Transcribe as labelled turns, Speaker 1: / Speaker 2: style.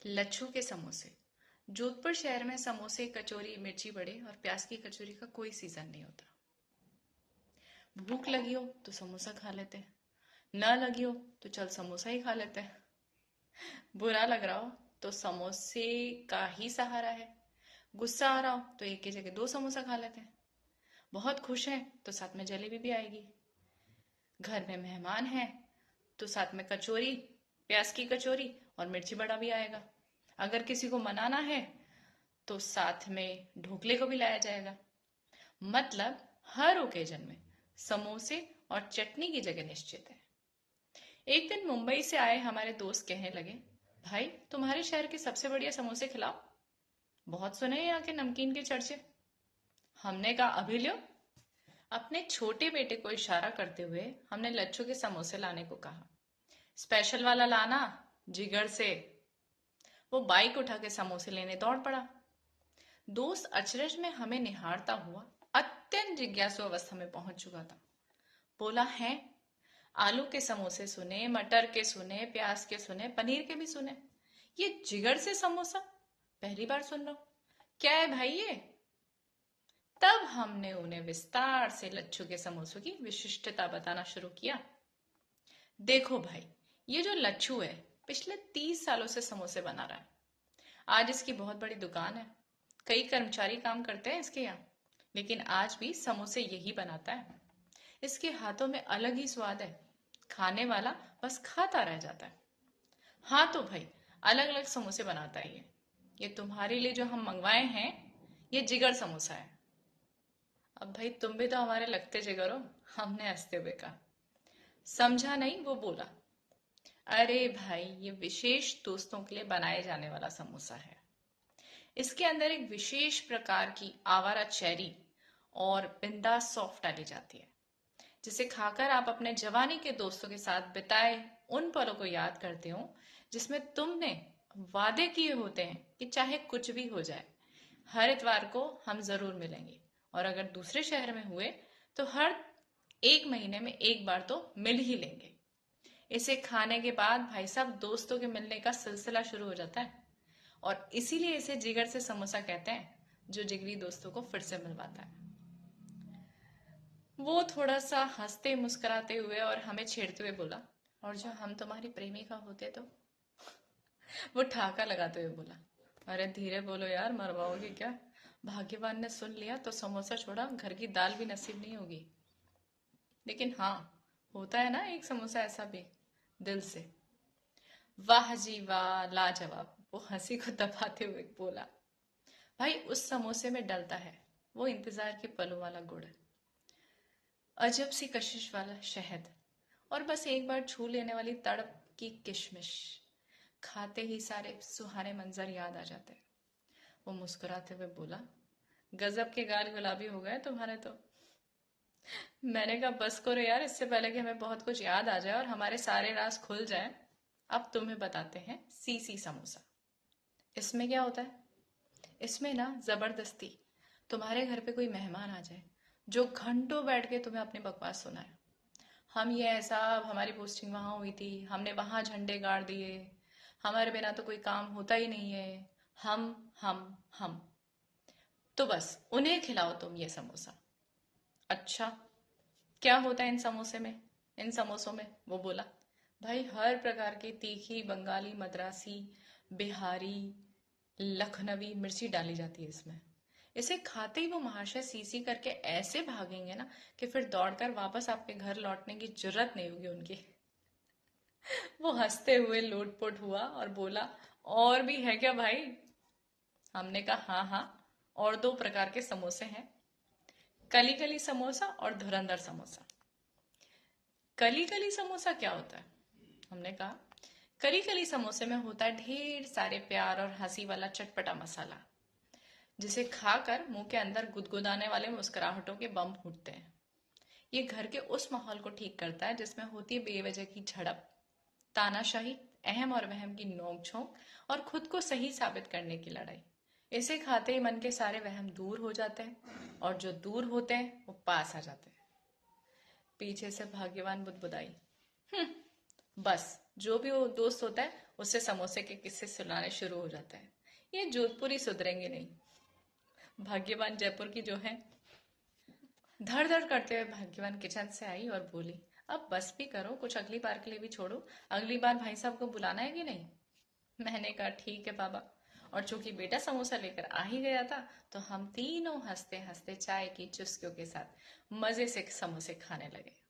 Speaker 1: लच्छू के समोसे। जोधपुर शहर में समोसे, कचौरी, मिर्ची बड़े और प्याज की कचौरी का कोई सीजन नहीं होता। भूख लगी हो तो समोसा खा लेते हैं, न लगी हो तो चल समोसा ही खा लेते हैं। बुरा लग रहा हो तो समोसे का ही सहारा है। गुस्सा आ रहा हो तो एक की जगह दो समोसा खा लेते हैं। बहुत खुश हैं तो साथ में जलेबी भी आएगी। घर में मेहमान हैं तो साथ में कचौरी, प्याज की कचौरी और मिर्ची बड़ा भी आएगा। अगर किसी को मनाना है तो साथ में ढोकले को भी लाया जाएगा। मतलब हर ओकेजन में समोसे और चटनी की जगह निश्चित है। एक दिन मुंबई से आए हमारे दोस्त कहने लगे, भाई तुम्हारे शहर के सबसे बढ़िया समोसे खिलाओ, बहुत सुने हैं यहाँ के नमकीन के चर्चे। हमने कहा अभी लो। अपने छोटे बेटे को इशारा करते हुए हमने लच्छू के समोसे लाने को कहा। स्पेशल वाला लाना, जिगर से। वो बाइक उठा के समोसे लेने दौड़ पड़ा। दोस्त अचरज में हमें निहारता हुआ अत्यंत जिज्ञासु अवस्था में पहुंच चुका था। बोला है, आलू के समोसे सुने, मटर के सुने, प्याज के सुने, पनीर के भी सुने, ये जिगर से समोसा पहली बार सुन रहा हूं। क्या है भाई ये? तब हमने उन्हें विस्तार से लच्छू के समोसों की विशिष्टता बताना शुरू किया। देखो भाई, ये जो लच्छू है पिछले 30 सालों से समोसे बना रहा है। आज इसकी बहुत बड़ी दुकान है, कई कर्मचारी काम करते हैं इसके यहाँ, लेकिन आज भी समोसे यही बनाता है। इसके हाथों में अलग ही स्वाद है, खाने वाला बस खाता रह जाता है। हाँ तो भाई, अलग अलग समोसे बनाता है ये तुम्हारे लिए जो हम मंगवाए हैं, ये जिगर समोसा है। अब भाई तुम भी तो हमारे लगते जिगर हो, हमने हंसते हुए कहा। समझा नहीं, वो बोला, अरे भाई ये विशेष दोस्तों के लिए बनाए जाने वाला समोसा है। इसके अंदर एक विशेष प्रकार की आवारा चेरी और बिंदास सौंफ डाली जाती है, जिसे खाकर आप अपने जवानी के दोस्तों के साथ बिताए उन पलों को याद करते हो जिसमें तुमने वादे किए होते हैं कि चाहे कुछ भी हो जाए, हर इतवार को हम जरूर मिलेंगे, और अगर दूसरे शहर में हुए तो हर एक महीने में एक बार तो मिल ही लेंगे। इसे खाने के बाद भाई साहब दोस्तों के मिलने का सिलसिला शुरू हो जाता है, और इसीलिए इसे जिगर से समोसा कहते हैं, जो जिगरी दोस्तों को फिर से मिलवाता है। वो थोड़ा सा हंसते मुस्कुराते हुए और हमें छेड़ते हुए बोला, और जो हम तुम्हारी प्रेमिका होते तो? वो ठाका लगाते हुए बोला, अरे धीरे बोलो यार, मरवाओगे क्या? भाग्यवान ने सुन लिया तो समोसा छोड़ा घर की दाल भी नसीब नहीं होगी। लेकिन हाँ, होता है ना एक समोसा ऐसा भी, दिल से। वाह जी वाह, लाजवाब, वो हंसी को दबाते हुए बोला। भाई उस समोसे में डलता है वो इंतजार के पलों वाला गुड़, अजब सी कशिश वाला शहद, और बस एक बार छू लेने वाली तड़प की किशमिश। खाते ही सारे सुहाने मंजर याद आ जाते हैं। वो मुस्कुराते हुए बोला, गजब के गाल गुलाबी हो गए तुम्हारे तो। मैंने कहा बस करो यार, इससे पहले कि हमें बहुत कुछ याद आ जाए और हमारे सारे राज खुल जाए, अब तुम्हें बताते हैं सीसी समोसा। इसमें क्या होता है? इसमें ना जबरदस्ती तुम्हारे घर पे कोई मेहमान आ जाए जो घंटों बैठ के तुम्हें अपनी बकवास सुनाए। हम ये ऐसा, हमारी पोस्टिंग वहां हुई थी, हमने वहां झंडे गाड़ दिए, हमारे बिना तो कोई काम होता ही नहीं है, हम। तो बस उन्हें खिलाओ तुम ये समोसा। अच्छा, क्या होता है इन समोसे में, इन समोसों में? वो बोला, भाई हर प्रकार की तीखी, बंगाली, मद्रासी, बिहारी, लखनवी मिर्ची डाली जाती है इसमें। इसे खाते ही वो महाशय सीसी करके ऐसे भागेंगे ना कि फिर दौड़कर वापस आपके घर लौटने की जरूरत नहीं होगी उनकी। वो हंसते हुए लोटपोट हुआ और बोला, और भी है क्या भाई? हमने कहा हाँ हाँ, और दो प्रकार के समोसे हैं, कली कली समोसा और धुरंधर समोसा। कली कली समोसा क्या होता है? हमने कहा, कली कली समोसे में होता है ढेर सारे प्यार और हंसी वाला चटपटा मसाला, जिसे खाकर मुंह के अंदर गुदगुदाने वाले मुस्कुराहटों के बम फूटते हैं। ये घर के उस माहौल को ठीक करता है जिसमें होती है बेवजह की झड़प, तानाशाही, अहम और वहम की नोक-झोंक और खुद को सही साबित करने की लड़ाई। इसे खाते ही मन के सारे वहम दूर हो जाते हैं, और जो दूर होते हैं वो पास आ जाते हैं। पीछे से भाग्यवान बुदबुदाई, बस जो भी वो दोस्त होता है उससे समोसे के किस्से सुनाने शुरू हो जाते हैं। ये जोधपुरी सुधरेंगे नहीं। भाग्यवान जयपुर की जो है, धड़ धड़ करते हुए भाग्यवान किचन से आई और बोली, अब बस भी करो, कुछ अगली बार के लिए भी छोड़ो। अगली बार भाई साहब को बुलाना है कि नहीं? मैंने कहा ठीक है बाबा। और चूंकि बेटा समोसा लेकर आ ही गया था, तो हम तीनों हंसते हंसते चाय की चुस्कियों के साथ मजे से समोसे खाने लगे।